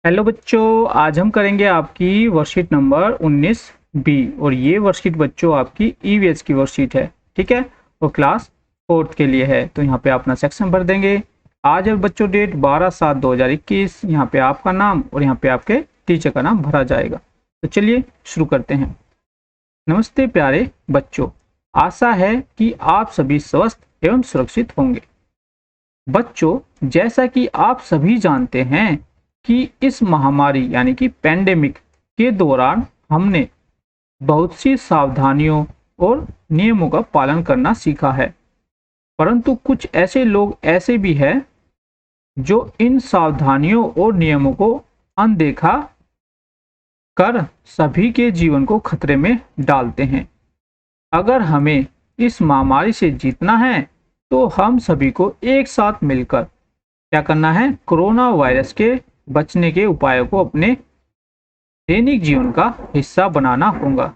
Hello बच्चों, आज हम करेंगे आपकी वर्कशीट नंबर 19 बी। और ये वर्कशीट बच्चों आपकी ईवीएस की वर्कशीट है। ठीक है, और क्लास 4th के लिए है। तो यहाँ पे अपना सेक्शन भर देंगे। आज है बच्चों डेट 12/7/2021। यहाँ पे आपका नाम और यहाँ पे आपके टीचर का नाम भरा जाएगा। तो चलिए शुरू करते हैं। नमस्ते प्यारे बच्चों, आशा है कि आप सभी स्वस्थ एवं सुरक्षित होंगे। बच्चों, जैसा कि आप सभी जानते हैं कि इस महामारी यानी कि पैंडेमिक के दौरान हमने बहुत सी सावधानियों और नियमों का पालन करना सीखा है, परंतु कुछ ऐसे लोग ऐसे भी हैं जो इन सावधानियों और नियमों को अनदेखा कर सभी के जीवन को खतरे में डालते हैं। अगर हमें इस महामारी से जीतना है तो हम सभी को एक साथ मिलकर क्या करना है, कोरोना वायरस के बचने के उपायों को अपने दैनिक जीवन का हिस्सा बनाना होगा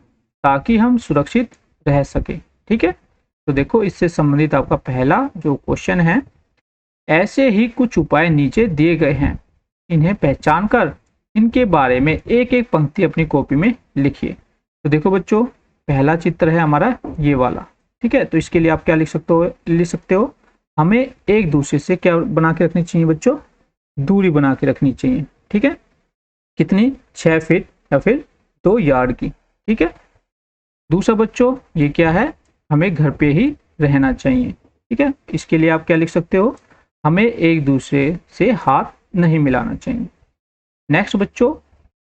ताकि हम सुरक्षित रह सके। ठीक है, तो देखो इससे संबंधित आपका पहला जो क्वेश्चन है, ऐसे ही कुछ उपाय नीचे दिए गए हैं, इन्हें पहचान कर इनके बारे में एक एक पंक्ति अपनी कॉपी में लिखिए। तो देखो बच्चों, पहला चित्र है हमारा ये वाला। ठीक है, तो इसके लिए आप क्या लिख सकते हो, हमें एक दूसरे से क्या बना के रखनी चाहिए बच्चों, दूरी बना के रखनी चाहिए। ठीक है, कितनी, 6 फीट या फिर 2 यार्ड की। ठीक है, दूसरा बच्चों ये क्या है, हमें घर पे ही रहना चाहिए। ठीक है, इसके लिए आप क्या लिख सकते हो, हमें एक दूसरे से हाथ नहीं मिलाना चाहिए। नेक्स्ट बच्चों,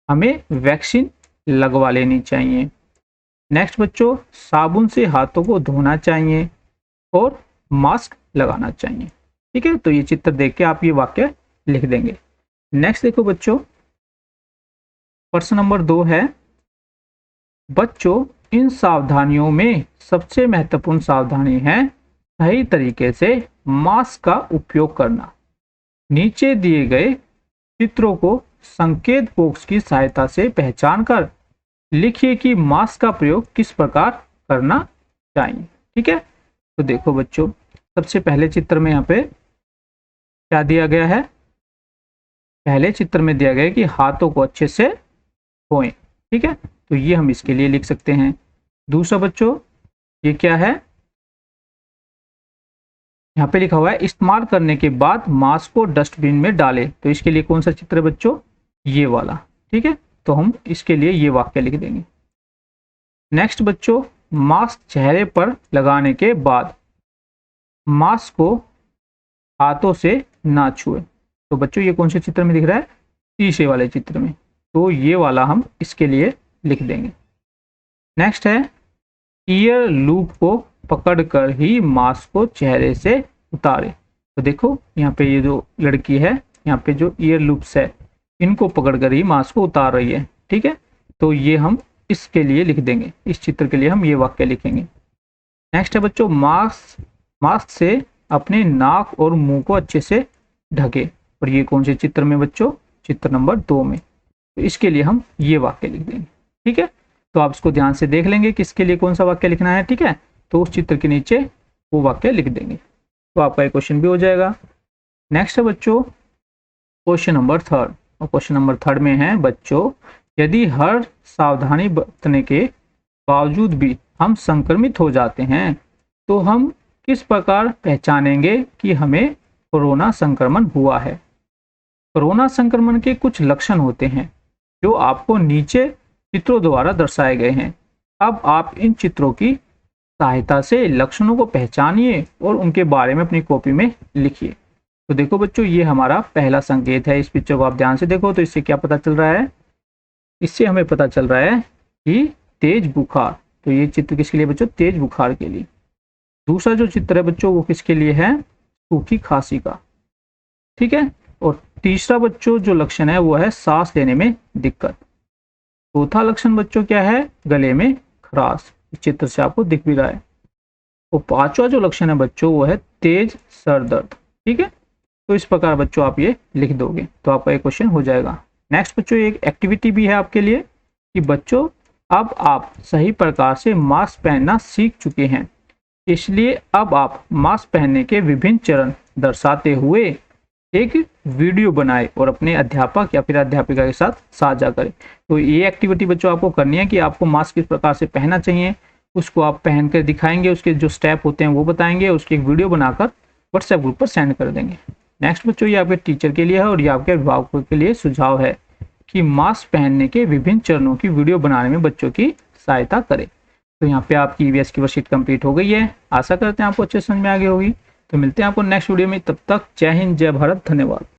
हमें वैक्सीन लगवा लेनी चाहिए। नेक्स्ट बच्चों, साबुन से हाथों को धोना चाहिए और मास्क लगाना चाहिए। ठीक है, तो ये चित्र देख के आप ये वाक्य लिख देंगे। नेक्स्ट देखो बच्चों, प्रश्न नंबर 2 है, बच्चों इन सावधानियों में सबसे महत्वपूर्ण सावधानी है सही तरीके से मास्क का उपयोग करना। नीचे दिए गए चित्रों को संकेत बॉक्स की सहायता से पहचान कर लिखिए कि मास्क का प्रयोग किस प्रकार करना चाहिए। ठीक है, तो देखो बच्चों, सबसे पहले चित्र में यहाँ पे क्या दिया गया है, पहले चित्र में दिया गया है कि हाथों को अच्छे से धोएं। ठीक है, तो ये हम इसके लिए लिख सकते हैं। दूसरा बच्चों, ये क्या है, यहाँ पे लिखा हुआ है इस्तेमाल करने के बाद मास्क को डस्टबिन में डालें। तो इसके लिए कौन सा चित्र है बच्चों, ये वाला। ठीक है, तो हम इसके लिए ये वाक्य लिख देंगे। नेक्स्ट बच्चों, मास्क चेहरे पर लगाने के बाद मास्क को हाथों से ना छुए। तो बच्चों ये कौन से चित्र में दिख रहा है, तीसरे वाले चित्र में, तो ये वाला हम इसके लिए लिख देंगे। नेक्स्ट है, ईयर लूप को पकड़कर ही मास्क को चेहरे से उतारे। तो देखो यहाँ पे ये जो लड़की है, यहाँ पे जो ईयर लूप्स है इनको पकड़कर ही मास्क को उतार रही है। ठीक है, तो ये हम इसके लिए लिख देंगे, इस चित्र के लिए हम ये वाक्य लिखेंगे। नेक्स्ट है बच्चों, मास्क से अपने नाक और मुंह को अच्छे से ढके। और ये कौन से चित्र में बच्चों, चित्र नंबर 2 में, तो इसके लिए हम ये वाक्य लिख देंगे। ठीक है, तो आप इसको ध्यान से देख लेंगे किसके लिए कौन सा वाक्य लिखना है। ठीक है, तो उस चित्र के नीचे वो वाक्य लिख देंगे, तो आपका एक क्वेश्चन भी हो जाएगा। नेक्स्ट है बच्चों क्वेश्चन नंबर 3, और क्वेश्चन नंबर 3 में है बच्चों, यदि हर सावधानी बरतने के बावजूद भी हम संक्रमित हो जाते हैं तो हम किस प्रकार पहचानेंगे कि हमें कोरोना संक्रमण हुआ है। कोरोना संक्रमण के कुछ लक्षण होते हैं जो आपको नीचे चित्रों द्वारा दर्शाए गए हैं। अब आप इन चित्रों की सहायता से लक्षणों को पहचानिए और उनके बारे में अपनी कॉपी में लिखिए। तो देखो बच्चों, ये हमारा पहला संकेत है। इस पिक्चर को आप ध्यान से देखो, तो इससे क्या पता चल रहा है, इससे हमें पता चल रहा है कि तेज बुखार। तो ये चित्र किसके लिए बच्चों, तेज बुखार के लिए। दूसरा जो चित्र है बच्चों वो किसके लिए है, सूखी खांसी का। ठीक है, और तीसरा बच्चों जो लक्षण है वो है सांस लेने में दिक्कत। चौथा लक्षण बच्चों क्या है, गले में खराश, इस चित्र से आपको दिख भी रहा है। और पांचवा जो लक्षण है बच्चों वो है तेज सर दर्द। ठीक है, तो इस प्रकार बच्चों आप ये लिख दोगे तो आपका एक क्वेश्चन हो जाएगा। नेक्स्ट बच्चों, एक एक्टिविटी भी है आपके लिए कि बच्चों अब आप सही प्रकार से मास्क पहनना सीख चुके हैं, इसलिए अब आप मास्क पहनने के विभिन्न चरण दर्शाते हुए एक वीडियो बनाए और अपने अध्यापक या फिर अध्यापिका के साथ साझा करें। तो ये एक्टिविटी बच्चों आपको करनी है कि आपको मास्क किस प्रकार से पहनना चाहिए, उसको आप पहन कर दिखाएंगे, उसके जो स्टेप होते हैं वो बताएंगे, उसकी एक वीडियो बनाकर व्हाट्सएप ग्रुप पर सेंड कर देंगे। नेक्स्ट बच्चों, ये आपके टीचर के लिए है और ये आपके अभिभावकों के लिए सुझाव है कि मास्क पहनने के विभिन्न चरणों की वीडियो बनाने में बच्चों की सहायता करें। तो यहाँ पे आपकी ईवीएस की वर्कशीट कंप्लीट हो गई है। आशा करते हैं आपको अच्छे समझ में आ गई होगी। तो मिलते हैं आपको नेक्स्ट वीडियो में, तब तक जय हिंद, जय भारत, धन्यवाद।